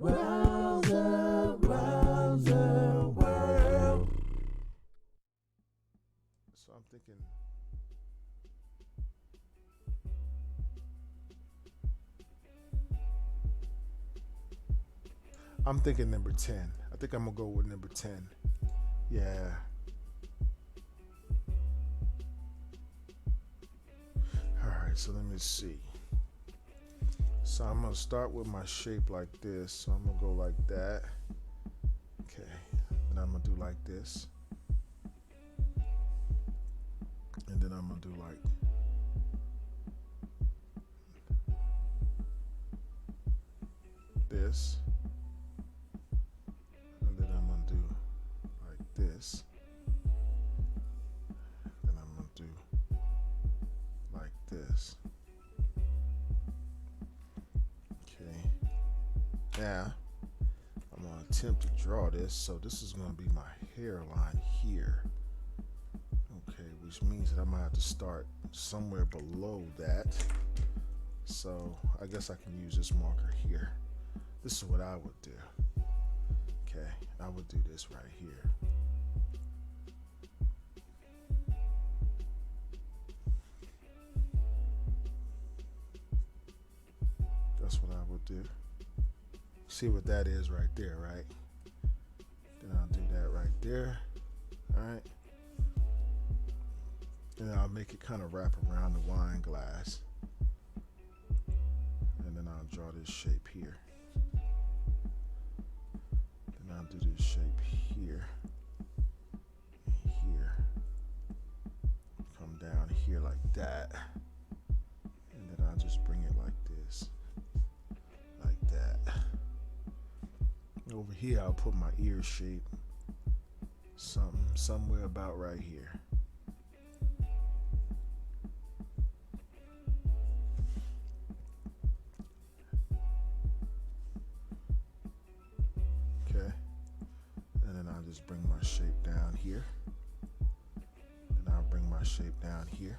Rowserworld. So I'm thinking number 10. I think I'm gonna go with number 10. Yeah. All right, so let me see. So I'm gonna start with my shape like this. So I'm gonna go like that. Okay. And I'm gonna do like this. And then I'm gonna do like this. And then I'm gonna do like this. Then I'm gonna do like this. Okay. Now I'm gonna attempt to draw this. So this is gonna be my hairline here. Okay, which means that I might have to start somewhere below that. So I guess I can use this marker here. This is what I would do. Okay, I would do this right here. That's what I would do. See what that is right there, right? Then I'll do that right there. Alright. And then I'll make it kind of wrap around the wine glass. And then I'll draw this shape here. Then I'll do this shape here. And here. Come down here like that. And then I'll just bring it like this. Like that. Over here I'll put my ear shape. Somewhere about right here. Okay. And then I'll just bring my shape down here. Then I'll bring my shape down here.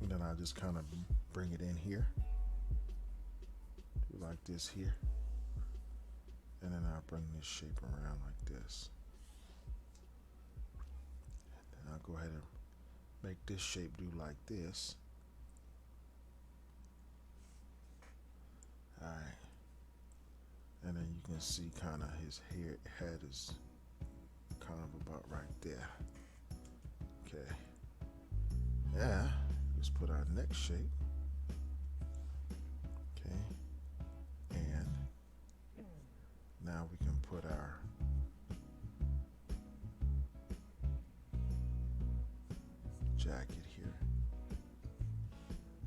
And then I'll just kind of bring it in here. Do like this here. And then I'll bring this shape around like this. And I'll go ahead and make this shape do like this. Alright. And then you can see kind of his head is kind of about right there. Okay. Yeah. Let's put our next shape. Okay. And now we can put our jacket here.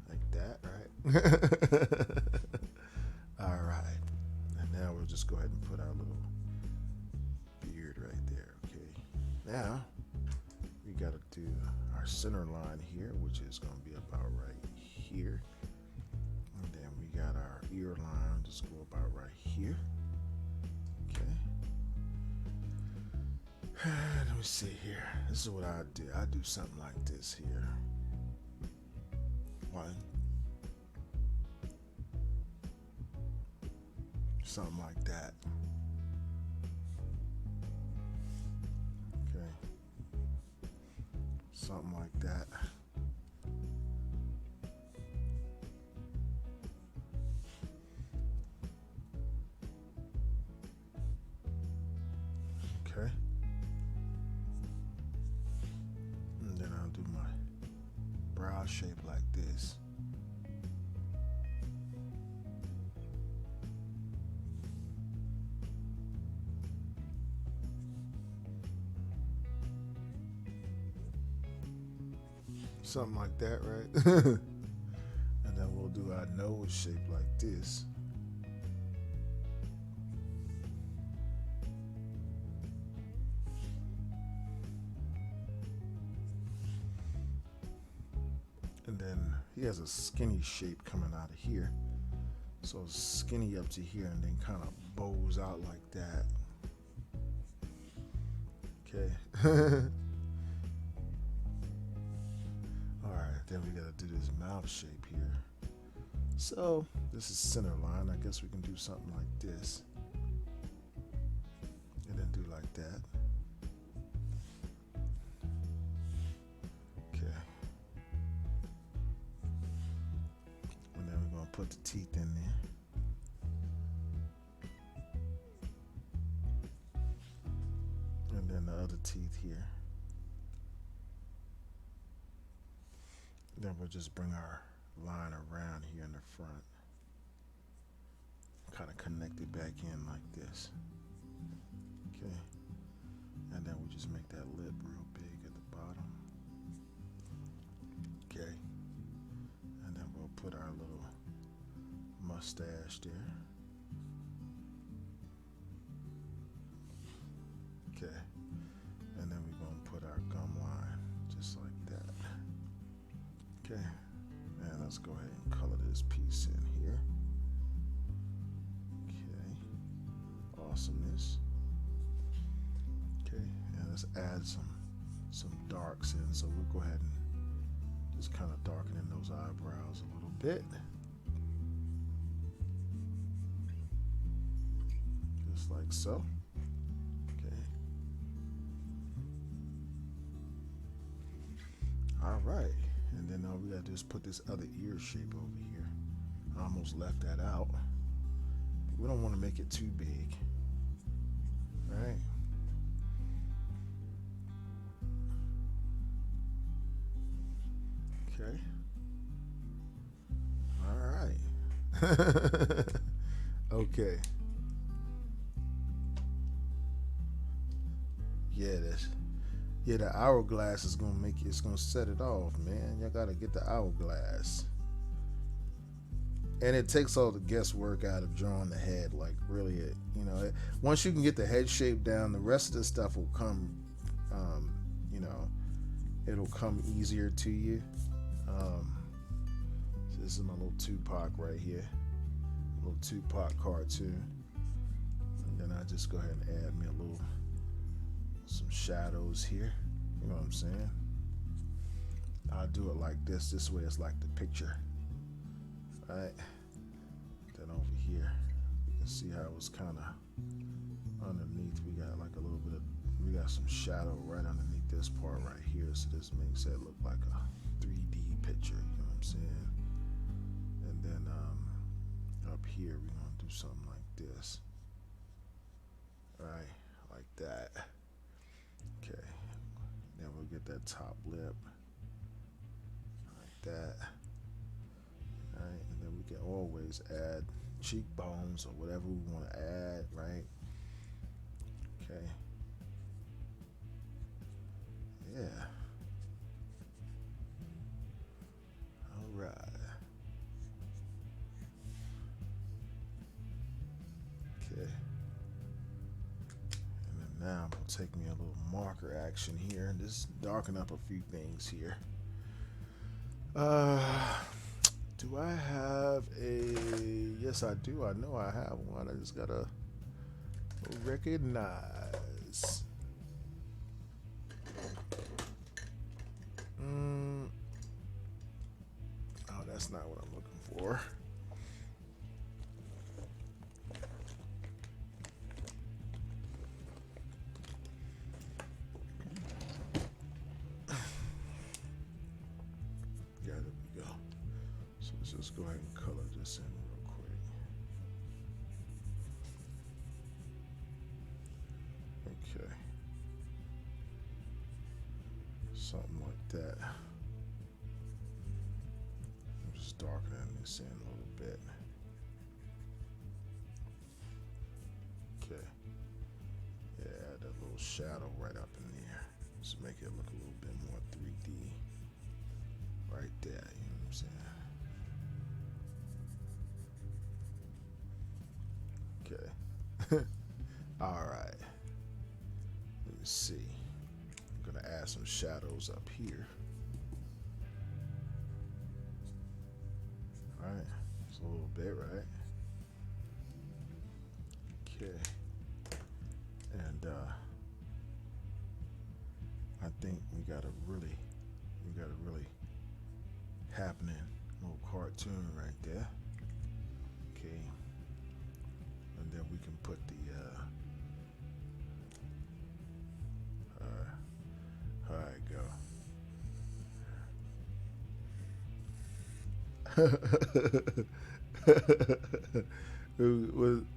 Like that, right? All right. And now we'll just go ahead and put our little beard right there, okay? Now, we got to do our center line here, which is going to be about right here. And then we got our ear line, just go about right here. Okay. Let me see here. This is what I do. I do something like this here. One. Something like that. Okay. Something like that. Okay. And then I'll do my brow shape like this. Something like that, right? And then we'll do our nose shape like this. And then he has a skinny shape coming out of here. So skinny up to here and then kind of bows out like that. Okay. Alright, then we gotta do this mouth shape here. So this is center line. I guess we can do something like this. And then do like that. Okay. And then we're going to put the teeth in there. And then the other teeth here. Then we'll just bring our line around here in the front. Kind of connect it back in like this. Okay. And then we'll just make that lip real big at the bottom. Okay. And then we'll put our little mustache there. Okay. And then we're going to put our gum line just like that. Okay. And let's go ahead and color this piece in here. Okay. Awesomeness. Okay. And let's add some darks in. So we'll go ahead and just kind of darken in those eyebrows a little bit. Just like so. Okay. All right. And then all we gotta do is put this other ear shape over here. I almost left that out. We don't want to make it too big. Right? Okay. All right. Okay. Yeah, the hourglass is gonna make it's gonna set it off, man. Y'all gotta get the hourglass. And it takes all the guesswork out of drawing the head. Like really, once you can get the head shape down, the rest of the stuff will come. It'll come easier to you. So this is my little Tupac right here, little Tupac cartoon. And then I just go ahead and add me some shadows here. You know what I'm saying? I'll do it like this. This way it's like the picture. Right? Then over here, you can see how it's kind of underneath. We got like we got some shadow right underneath this part right here. So this makes it look like a 3D picture. You know what I'm saying? And then up here, we're going to do something like this. Right? Like that. Okay. Then we'll get that top lip. Like that. Right, and then we can always add cheekbones or whatever we want to add, right? Okay. Yeah. All right. Okay. And then now I'm going to take me a little marker action here and just darken up a few things here. Do I have yes I do, I know I have one, I just gotta recognize. Oh, that's not what I'm looking for. Yeah, there we go. So let's just go ahead and color this in real quick. Okay. Something like that. I'm just darkening this in a little bit. Okay. Yeah, add that little shadow right up in there. Just make it look a little bit more 3D. Right there, you know what I'm saying? Okay. All right. Let me see. I'm gonna add some shadows up here. All right. Just a little bit, right? Okay. And I think we got a really happening little cartoon right there.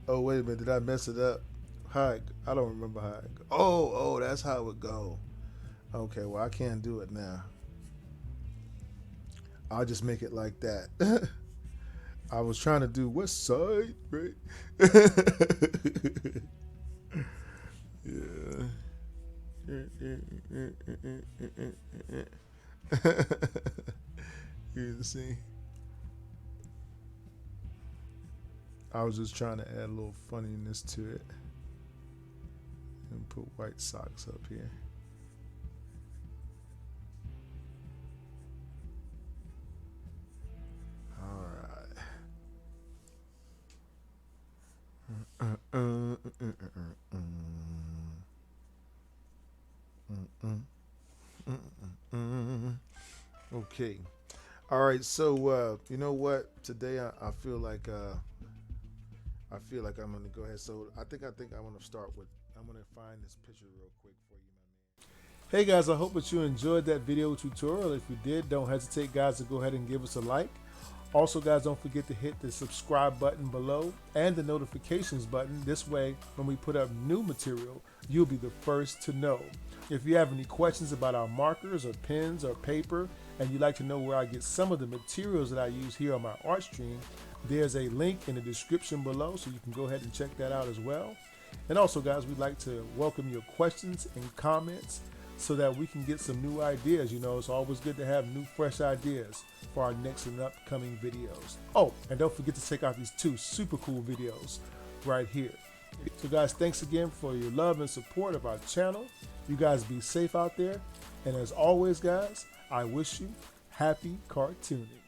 Oh wait a minute, did I mess it up? I don't remember how it go. Oh, that's how it would go. Okay, well I can't do it now. I'll just make it like that. I was trying to do West Side, right? Yeah. You see, I was just trying to add a little funniness to it and put white socks up here. All right. Okay. All right. So you know what? Today I feel like I'm gonna go ahead. So I think I want to start with. I'm gonna find this picture real quick for you, my man. Hey guys, I hope that you enjoyed that video tutorial. If you did, don't hesitate, guys, to go ahead and give us a like. Also, guys, don't forget to hit the subscribe button below and the notifications button. This way, when we put up new material, you'll be the first to know. If you have any questions about our markers or pens or paper, and you'd like to know where I get some of the materials that I use here on my art stream, there's a link in the description below, so you can go ahead and check that out as well. And also, guys, we'd like to welcome your questions and comments so that we can get some new ideas. You know, it's always good to have new, fresh ideas for our next and upcoming videos. Oh, and don't forget to check out these 2 super cool videos right here. So guys, thanks again for your love and support of our channel. You guys be safe out there. And as always, guys, I wish you happy cartooning.